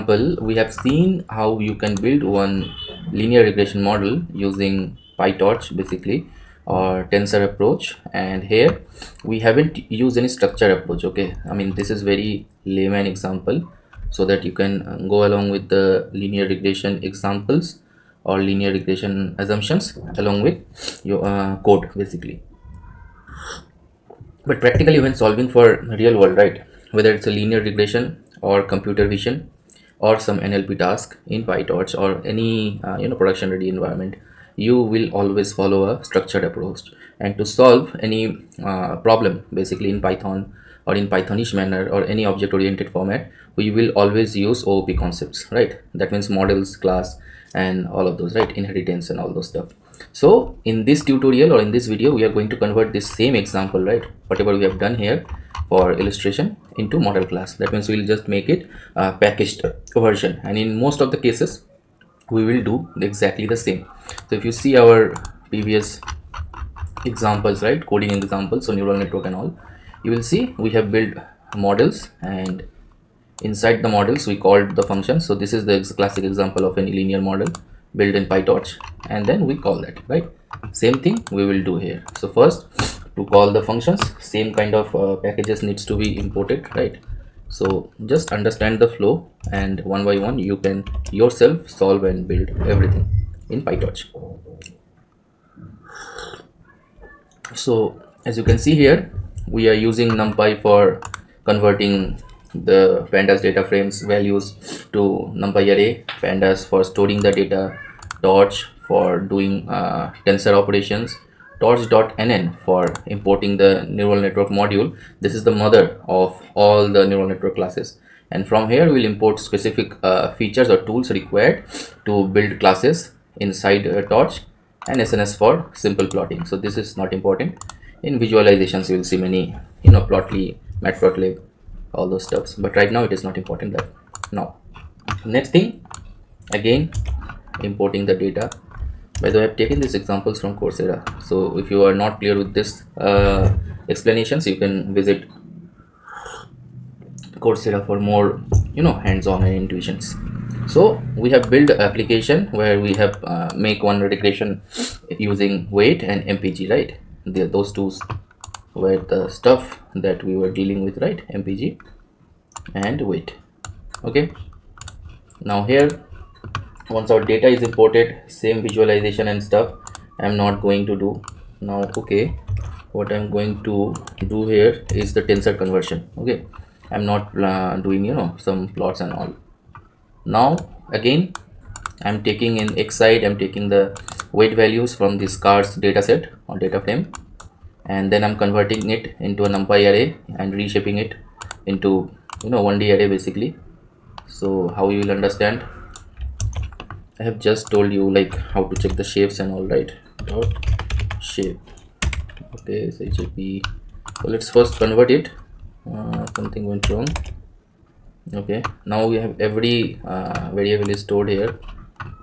example, we have seen how you can build one linear regression model using PyTorch basically, or tensor approach. And here we haven't used any structure approach. Okay, I mean, this is very layman example, so that you can go along with the linear regression examples or linear regression assumptions along with your code basically. But practically when solving for real world, right, whether it's a linear regression or computer vision or some NLP task in PyTorch or any production ready environment, you will always follow a structured approach. And to solve any problem basically in Python or in Pythonish manner or any object oriented format, we will always use OOP concepts, right? That means models, class, and all of those, right? Inheritance and all those stuff. So in this tutorial or in this video, we are going to convert this same example, right, whatever we have done here for illustration, into model class. That means we'll just make it a packaged version, and in most of the cases we will do exactly the same. So if you see our previous examples, right, coding examples, so neural network and all, you will see we have built models, and inside the models we called the function. So this is the classic example of any linear model built in PyTorch, and then we call that, right? Same thing we will do here. So first, to call the functions, same kind of packages needs to be imported, right? So just understand the flow, and one by one you can yourself solve and build everything in PyTorch. So as you can see here, we are using NumPy for converting the pandas data frames values to NumPy array, pandas for storing the data, torch for doing tensor operations, torch.nn for importing the neural network module. This is the mother of all the neural network classes, and from here we'll import specific features or tools required to build classes inside torch, and SNS for simple plotting. So this is not important. In visualizations you will see many plotly, matplotlib, all those stuffs, but right now it is not important. That now next thing, again importing the data. By the way, I've taken these examples from Coursera, so if you are not clear with this explanations, you can visit Coursera for more hands-on and intuitions. So we have built an application where we have make one regression using weight and MPG, right? Those tools were the stuff that we were dealing with, right? MPG and weight. Okay, now here, once our data is imported, same visualization and stuff I'm not going to do now. Okay, what I'm going to do here is the tensor conversion. Okay, I'm not doing some plots and all. Now again, I'm taking in X side, I'm taking the weight values from this cars data set or data frame, and then I'm converting it into a NumPy array and reshaping it into 1D array basically. So how you will understand, I have just told you like how to check the shapes and all, right? Dot shape. Okay, so HAP. So let's first convert it. Something went wrong. Okay, now we have every variable is stored here.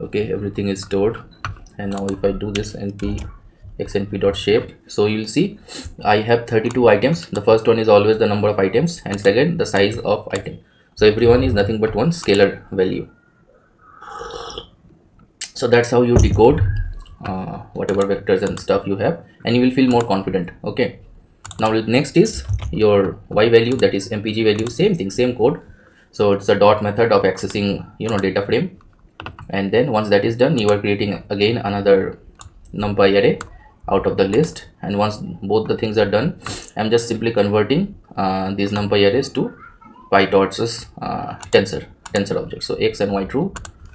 Okay, everything is stored, and now if I do this np xnp dot shape, so you'll see I have 32 items. The first one is always the number of items, and second the size of item. So everyone is nothing but one scalar value. So that's how you decode whatever vectors and stuff you have, and you will feel more confident. Okay, now next is your y value, that is mpg value. Same thing, same code. So it's a dot method of accessing data frame, and then once that is done, you are creating again another NumPy array out of the list. And once both the things are done, I'm just simply converting these NumPy arrays to PyTorch's tensor object. So x and y true,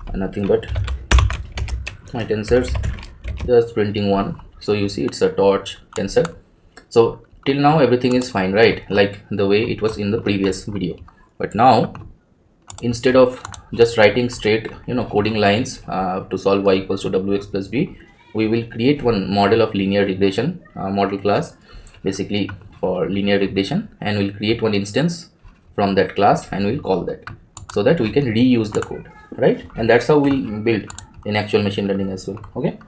and nothing but my tensors, just printing one. So you see it's a torch tensor. So till now everything is fine, right? Like the way it was in the previous video. But now, instead of just writing straight coding lines to solve y equals to wx plus b, we will create one model of linear regression model class basically for linear regression, and we'll create one instance from that class and we'll call that, so that we can reuse the code, right? And that's how we'll build in actual machine learning as well. Okay,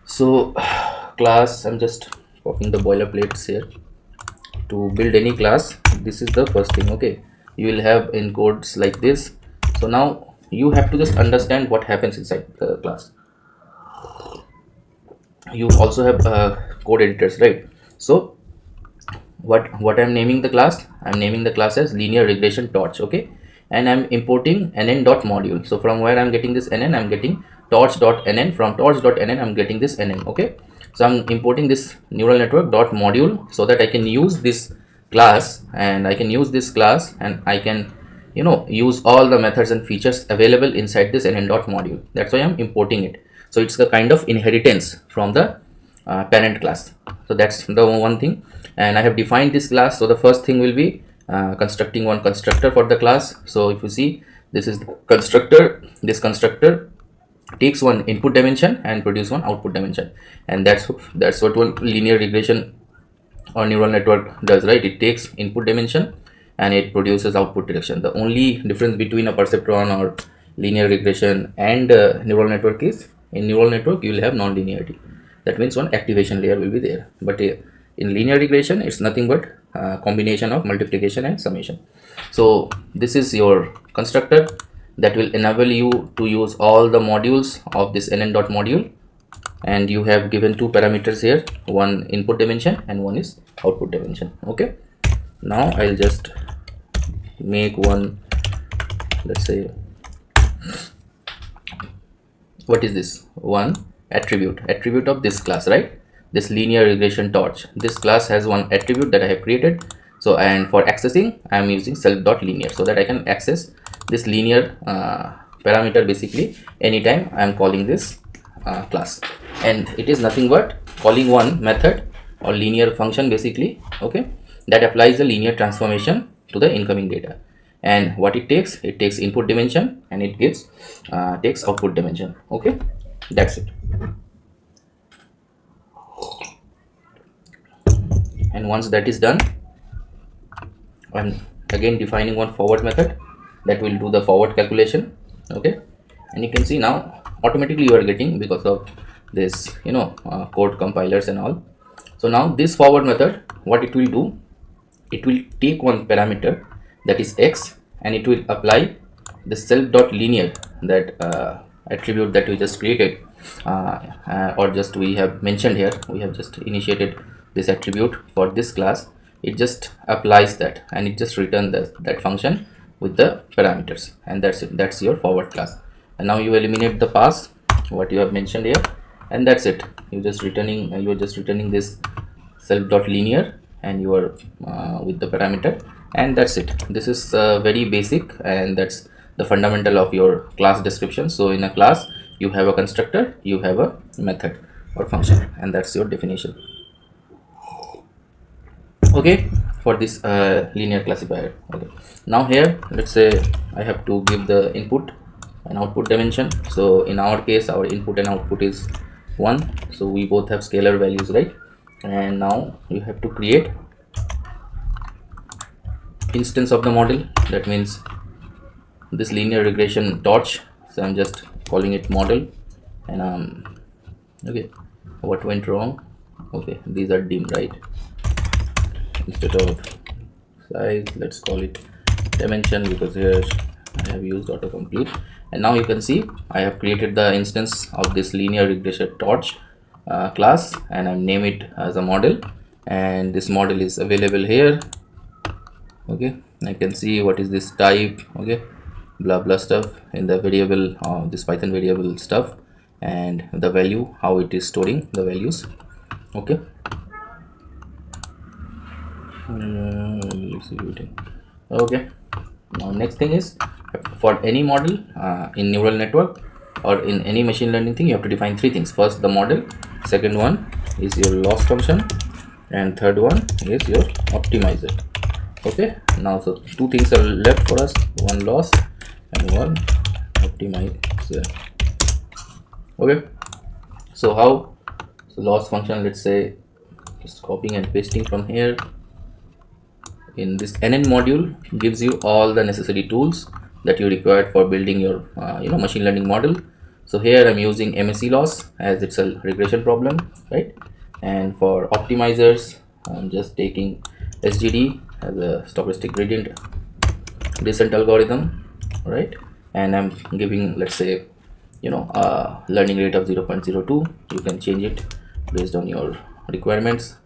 so class, I'm just copying the boilerplates here. To build any class, this is the first thing. Okay, you will have encodes like this. So now you have to just understand what happens inside the class. You also have code editors, right? So what I'm naming the class, I'm naming the class as linear regression torch. Okay, and I'm importing nn.module. So from where I'm getting this nn, I'm getting torch.nn. From torch.nn, I'm getting this nn. Okay, so I'm importing this neural network dot module so that I can use this class, and I can use this class and I can, you know, use all the methods and features available inside this nn.module. That's why I'm importing it. So it's a kind of inheritance from the parent class. So that's the one thing. And I have defined this class. So the first thing will be constructing one constructor for the class. So if you see, this is the constructor. This constructor takes one input dimension and produce one output dimension, and that's what one linear regression or neural network does, right? It takes input dimension and it produces output direction. The only difference between a perceptron or linear regression and neural network is, in neural network you will have non-linearity. That means one activation layer will be there, but in linear regression it's nothing but combination of multiplication and summation. So this is your constructor that will enable you to use all the modules of this nn.module, and you have given two parameters here, one input dimension and one is output dimension. Okay, now I'll just make one, let's say, what is this, one attribute of this class, right? This linear regression torch, this class has one attribute that I have created. So, and for accessing I am using self.linear so that I can access this linear parameter basically anytime I am calling this class. And it is nothing but calling one method or linear function basically, okay, that applies a linear transformation to the incoming data. And what it takes input dimension and it gives takes output dimension. Okay, that's it. And once that is done, I'm again defining one forward method that will do the forward calculation. Okay, and you can see now automatically you are getting, because of this, you know, code compilers and all. So now this forward method, what it will do, it will take one parameter that is x and it will apply the self.linear, that attribute that we just created or just we have mentioned here. We have just initiated this attribute for this class. It just applies that and it just returns that function with the parameters, and that's it. That's your forward class. And now you eliminate the pass what you have mentioned here, and that's it. You're just returning this self.linear and you are with the parameter, and that's it. This is very basic, and that's the fundamental of your class description. So in a class you have a constructor, you have a method or function, and that's your definition. Okay, for this linear classifier. Okay, now here let's say I have to give the input and output dimension. So in our case our input and output is 1, so we both have scalar values, right? And now you have to create instance of the model. That means this linear regression torch, so I'm just calling it model. And okay, what went wrong? Okay, these are dim, right? Instead of size, let's call it dimension, because here I have used autocomplete. And now you can see I have created the instance of this linear regression torch class, and I name it as a model, and this model is available here. Okay, I can see what is this type, okay, blah blah stuff in the variable, this Python variable stuff, and the value, how it is storing the values. Okay, executing. Okay, now next thing is, for any model in neural network or in any machine learning thing, you have to define three things. First the model, second one is your loss function, and third one is your optimizer. Okay, now so two things are left for us, one loss and one optimizer. Okay, so how? So loss function, let's say, just copying and pasting from here. In this NN module gives you all the necessary tools that you required for building your machine learning model. So here I'm using MSE loss as it's a regression problem, right? And for optimizers I'm just taking SGD as a stochastic gradient descent algorithm, right? and I'm giving, let's say, learning rate of 0.02. You can change it based on your requirements.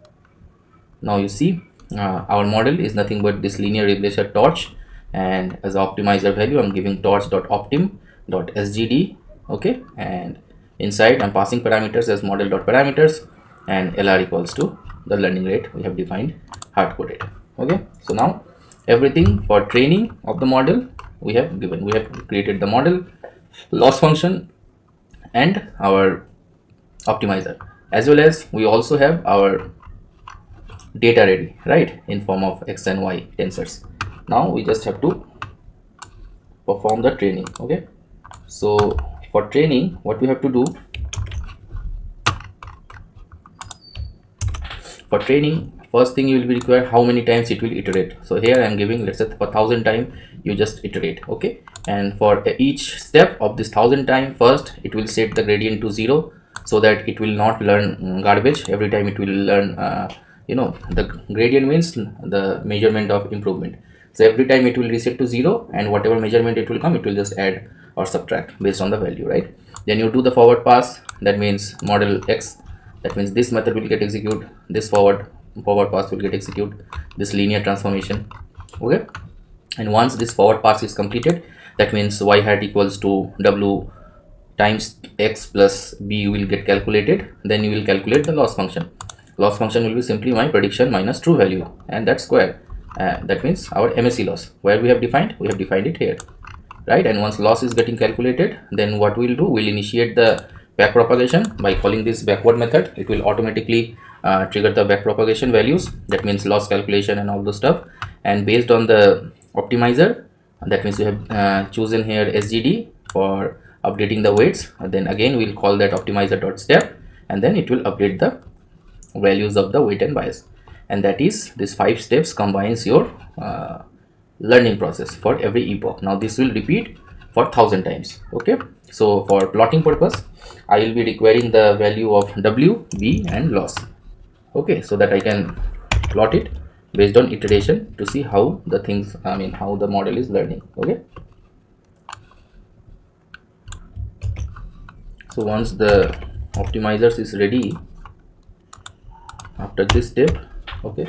Now you see, our model is nothing but this linear regression torch, and as optimizer value I'm giving torch.optim.sgd. okay, and inside I'm passing parameters as model.parameters, and lr equals to the learning rate we have defined, hard coded. Okay, so now everything for training of the model we have given. We have created the model, loss function, and our optimizer, as well as we also have our data ready, right, in form of x and y tensors. Now we just have to perform the training. Okay, so for training what we have to do, for training, first thing you will be required how many times it will iterate. So here I am giving, let's say, for 1000 time you just iterate. Okay, and for each step of this 1000 time, first it will set the gradient to 0, so that it will not learn garbage every time. It will learn the gradient means the measurement of improvement. So every time it will reset to 0, and whatever measurement it will come, it will just add or subtract based on the value, right? Then you do the forward pass, that means model x, that means this method will get execute, this forward pass will get execute, this linear transformation. Okay, and once this forward pass is completed, that means y hat equals to w times x plus b will get calculated. Then you will calculate the loss function. Loss function will be simply my prediction minus true value, and that square, that means our MSE loss, where we have defined it here, right? And once loss is getting calculated, then what we'll do, we'll initiate the backpropagation by calling this backward method. It will automatically trigger the backpropagation values, that means loss calculation and all the stuff. And based on the optimizer, that means we have chosen here SGD for updating the weights. And then again we'll call that optimizer.step, and then it will update the values of the weight and bias. And that is, this 5 steps combines your learning process for every epoch. Now this will repeat for 1000 times. Okay, so for plotting purpose I will be requiring the value of w, b, and loss. Okay, so that I can plot it based on iteration to see how the things, how the model is learning. Okay, so once the optimizers is ready, after this step, okay,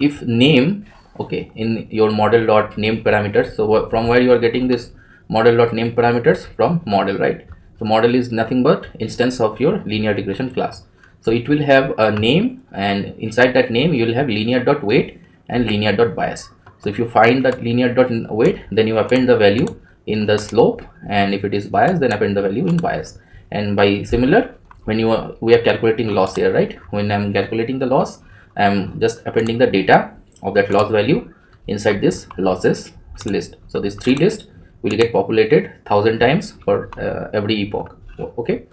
if name, okay, in your model dot name parameters, so from where you are getting this model dot name parameters, from model, right? So model is nothing but instance of your linear regression class. So it will have a name, and inside that name you will have linear dot weight and linear dot bias. So if you find that linear dot weight, then you append the value in the slope, and if it is bias, then append the value in bias. And by similar, when we are calculating loss here, right? When I'm calculating the loss, I'm just appending the data of that loss value inside this losses list. So this 3 list will get populated 1000 times for every epoch. Okay,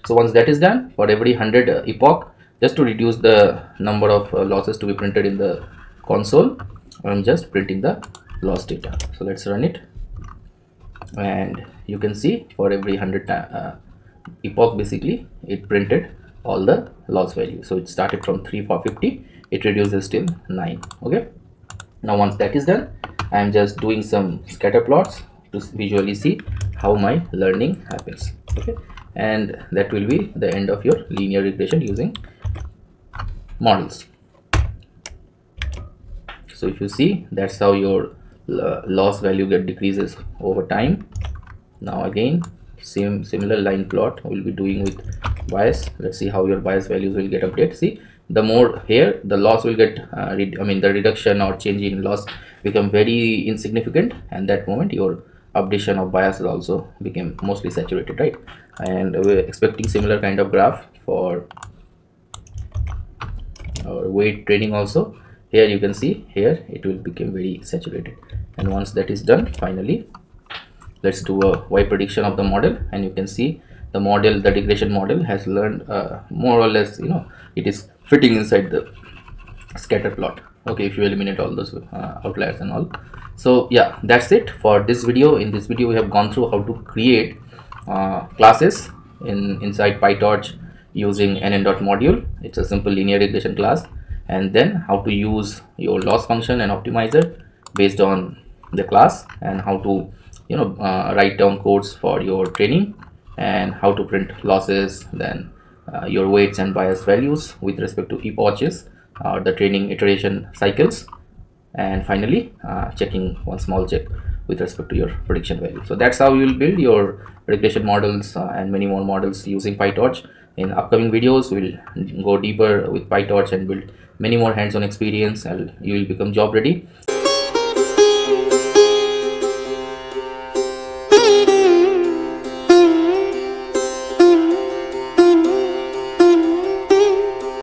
so once that is done, for every 100 epoch, just to reduce the number of losses to be printed in the console, I'm just printing the loss data. So let's run it, and you can see for every 100 epoch, basically it printed all the loss value. So it started from 3 for 50, it reduces till 9. Okay, now once that is done, I am just doing some scatter plots to visually see how my learning happens. Okay, and that will be the end of your linear regression using models. So if you see, that's how your loss value get decreases over time. Now again, similar line plot we'll be doing with bias. Let's see how your bias values will get updated. See, the more here, the loss will get the reduction or change in loss become very insignificant, and that moment your updation of bias also became mostly saturated, right? And we're expecting similar kind of graph for our weight training also. Here you can see, here it will become very saturated. And once that is done, finally let's do a y prediction of the model, and you can see the model, the regression model has learned more or less, it is fitting inside the scatter plot. Okay, if you eliminate all those outliers and all. So yeah, that's it for this video. In this video we have gone through how to create classes inside PyTorch using nn.module. It's a simple linear regression class, and then how to use your loss function and optimizer based on the class, and how to write down codes for your training, and how to print losses, then your weights and bias values with respect to epochs, the training iteration cycles, and finally checking one small check with respect to your prediction value. So that's how you will build your regression models and many more models using PyTorch. In upcoming videos we'll go deeper with PyTorch and build many more hands-on experience, and you will become job ready.